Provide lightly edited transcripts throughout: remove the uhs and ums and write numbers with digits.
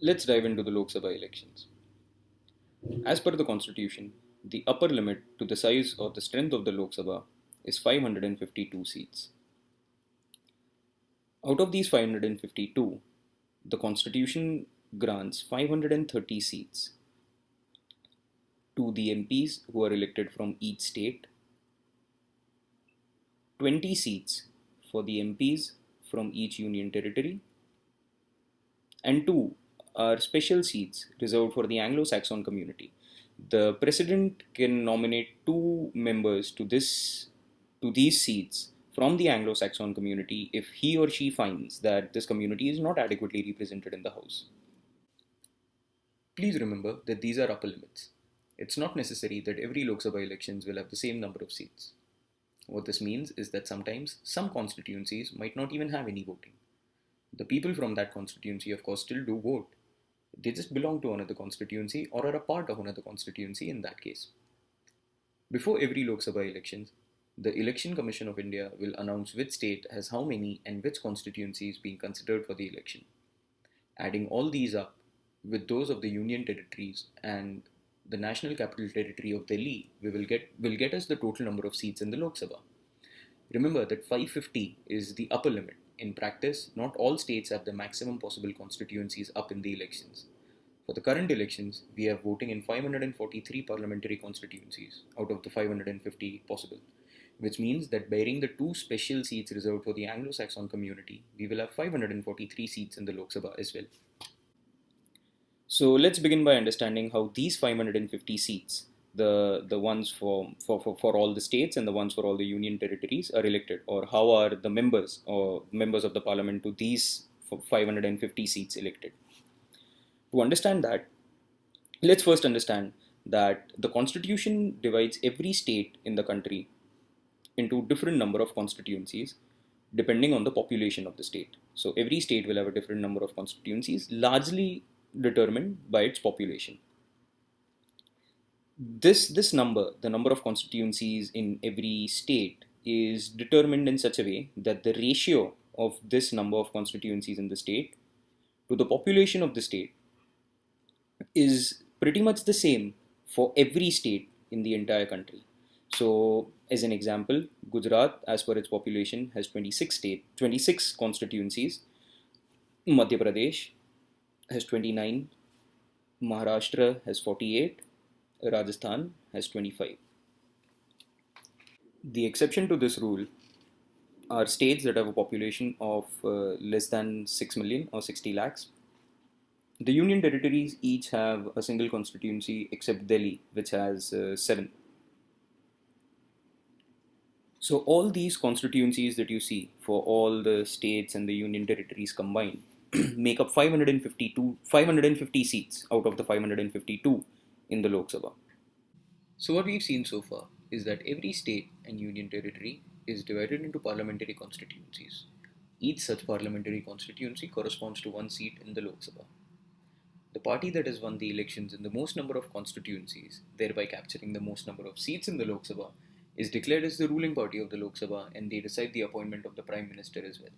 Let's dive into the Lok Sabha elections. As per the constitution, the upper limit to the size or the strength of the Lok Sabha is 552 seats. Out of these 552, the constitution grants 530 seats to the MPs who are elected from each state, 20 seats for the MPs from each union territory, and two are special seats reserved for the Anglo-Saxon community. The president can nominate two members to these seats from the Anglo-Saxon community if he or she finds that this community is not adequately represented in the House. Please remember that these are upper limits. It's not necessary that every Lok Sabha elections will have the same number of seats. What this means is that sometimes some constituencies might not even have any voting. The people from that constituency, of course, still do vote. They just belong to another constituency or are a part of another constituency in that case. Before every Lok Sabha elections, the Election Commission of India will announce which state has how many and which constituencies being considered for the election. Adding all these up with those of the Union territories and the National Capital Territory of Delhi, will get us the total number of seats in the Lok Sabha. Remember that 550 is the upper limit. In practice, not all states have the maximum possible constituencies up in the elections. For the current elections, we have voting in 543 parliamentary constituencies out of the 550 possible, which means that bearing the two special seats reserved for the Anglo-Saxon community, we will have 543 seats in the Lok Sabha as well. So let's begin by understanding how these 550 seats, the ones for all the states and the ones for all the union territories, are elected, or how are the members or members of the parliament to these 550 seats elected. To understand that, let's first understand that the constitution divides every state in the country into different number of constituencies depending on the population of the state. So every state will have a different number of constituencies, largely determined by its population. This number, the number of constituencies in every state, is determined in such a way that the ratio of this number of constituencies in the state to the population of the state is pretty much the same for every state in the entire country. So, as an example, Gujarat, as per its population, has 26 constituencies. Madhya Pradesh has 29. Maharashtra has 48. Rajasthan has 25. The exception to this rule are states that have a population of less than 6 million or 60 lakhs. The union territories each have a single constituency except Delhi, which has 7. So all these constituencies that you see for all the states and the union territories combined make up 550 seats out of the 552 in the Lok Sabha. So what we've seen so far is that every state and union territory is divided into parliamentary constituencies. Each such parliamentary constituency corresponds to one seat in the Lok Sabha. The party that has won the elections in the most number of constituencies, thereby capturing the most number of seats in the Lok Sabha, is declared as the ruling party of the Lok Sabha, and they decide the appointment of the Prime Minister as well.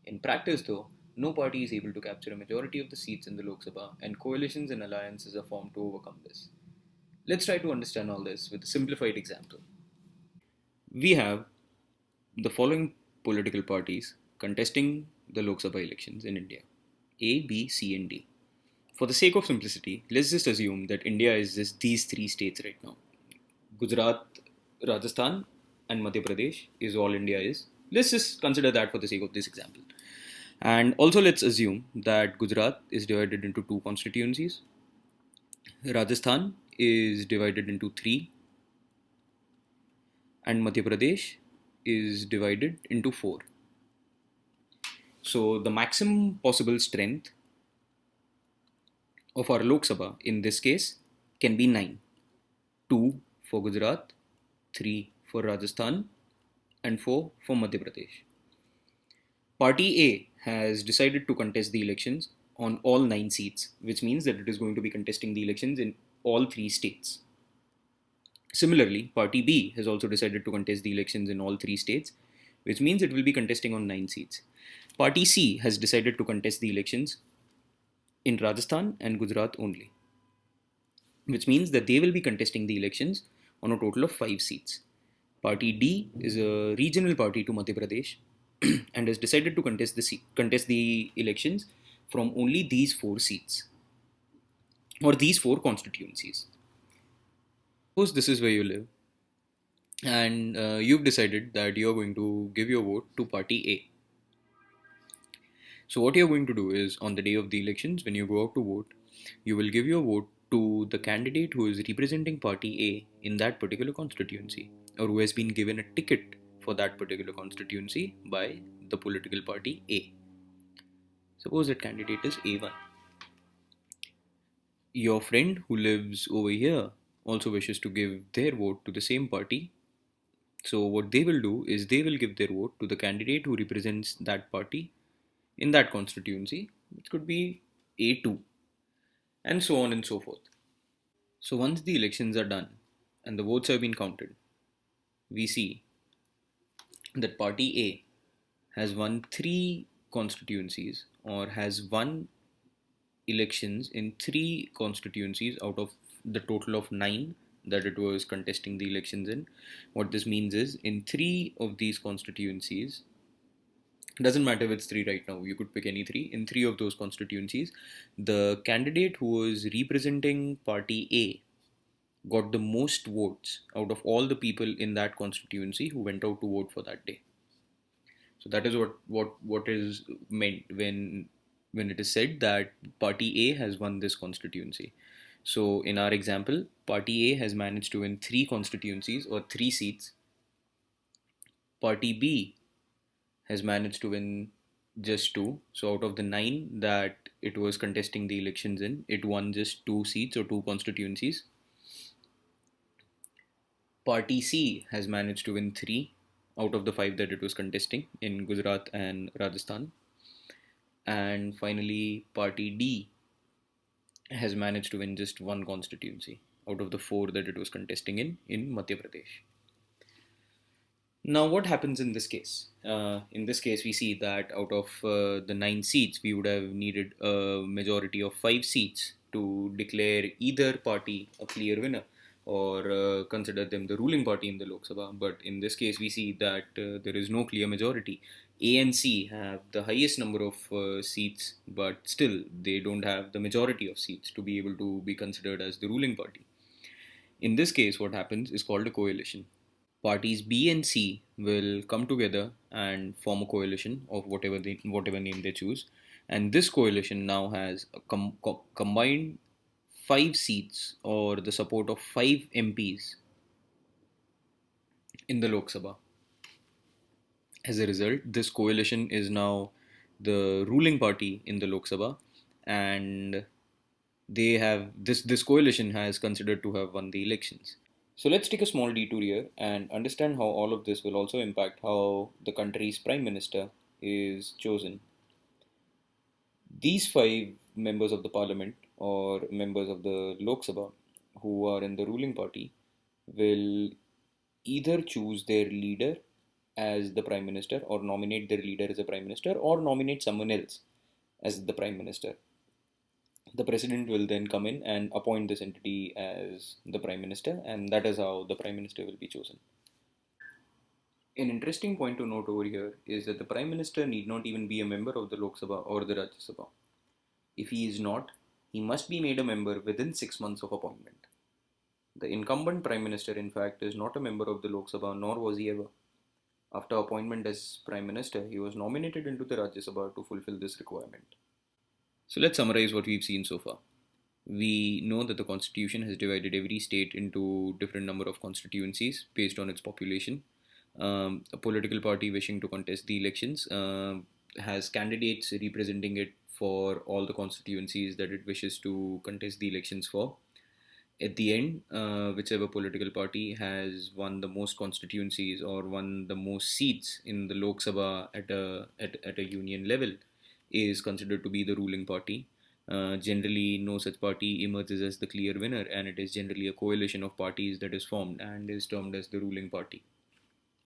In practice though, no party is able to capture a majority of the seats in the Lok Sabha, and coalitions and alliances are formed to overcome this. Let's try to understand all this with a simplified example. We have the following political parties contesting the Lok Sabha elections in India: A, B, C, and D. For the sake of simplicity, let's just assume that India is just these three states right now. Gujarat, Rajasthan, and Madhya Pradesh is all India is. Let's just consider that for the sake of this example. And also, let's assume that Gujarat is divided into two constituencies. Rajasthan is divided into three, and Madhya Pradesh is divided into four. So, the maximum possible strength of our Lok Sabha in this case can be 9. 2 for Gujarat, 3 for Rajasthan, and 4 for Madhya Pradesh. Party A has decided to contest the elections on all 9 seats, which means that it is going to be contesting the elections in all 3 states. Similarly, Party B has also decided to contest the elections in all 3 states, which means it will be contesting on 9 seats. Party C has decided to contest the elections in Rajasthan and Gujarat only, which means that they will be contesting the elections on a total of 5 seats. Party D is a regional party to Madhya Pradesh and has decided to contest the elections from only these 4 seats or these 4 constituencies. Suppose this is where you live and you've decided that you're going to give your vote to Party A. So, what you're going to do is on the day of the elections, when you go out to vote, you will give your vote to the candidate who is representing Party A in that particular constituency or who has been given a ticket for that particular constituency by the political party A. Suppose that candidate is A1. Your friend who lives over here also wishes to give their vote to the same party. So, what they will do is they will give their vote to the candidate who represents that party in that constituency, which could be A2, and so on and so forth. So, once the elections are done and the votes have been counted, we see that Party A has won 3 constituencies or has won elections in 3 constituencies out of the total of 9 that it was contesting the elections in. What this means is in 3 of these constituencies, doesn't matter if it's 3 right now, you could pick any 3. In 3 of those constituencies, the candidate who was representing Party A got the most votes out of all the people in that constituency who went out to vote for that day. So that is what is meant when it is said that Party A has won this constituency. So in our example, Party A has managed to win 3 constituencies or 3 seats. Party B has managed to win just 2. So out of the 9 that it was contesting the elections in, it won just 2 seats or 2 constituencies. Party C has managed to win 3 out of the 5 that it was contesting in Gujarat and Rajasthan. And finally, Party D has managed to win just 1 constituency out of the 4 that it was contesting in Madhya Pradesh. Now, what happens in this case? In this case, we see that out of the 9 seats, we would have needed a majority of 5 seats to declare either party a clear winner or consider them the ruling party in the Lok Sabha. But in this case, we see that there is no clear majority. A and C have the highest number of seats, but still they don't have the majority of seats to be able to be considered as the ruling party. In this case, what happens is called a coalition. Parties B and C will come together and form a coalition of whatever name they choose, and this coalition now has a combined 5 seats or the support of 5 MPs in the Lok Sabha. As a result, this coalition is now the ruling party in the Lok Sabha, and they have this coalition has considered to have won the elections. So let's take a small detour here and understand how all of this will also impact how the country's prime minister is chosen. These 5 members of the parliament or members of the Lok Sabha who are in the ruling party will either choose their leader as the prime minister or nominate their leader as a prime minister or nominate someone else as the prime minister. The president will then come in and appoint this entity as the prime minister, and that is how the prime minister will be chosen. An interesting point to note over here is that the prime minister need not even be a member of the Lok Sabha or the Rajya Sabha. If he is not, he must be made a member within 6 months of appointment. The incumbent prime minister, in fact, is not a member of the Lok Sabha, nor was he ever. After appointment as prime minister, he was nominated into the Rajya Sabha to fulfill this requirement. So let's summarize what we've seen so far. We know that the constitution has divided every state into different number of constituencies based on its population. A political party wishing to contest the elections has candidates representing it for all the constituencies that it wishes to contest the elections for. At the end, whichever political party has won the most constituencies or won the most seats in the Lok Sabha at a union level is considered to be the ruling party. Generally, no such party emerges as the clear winner, and it is generally a coalition of parties that is formed and is termed as the ruling party.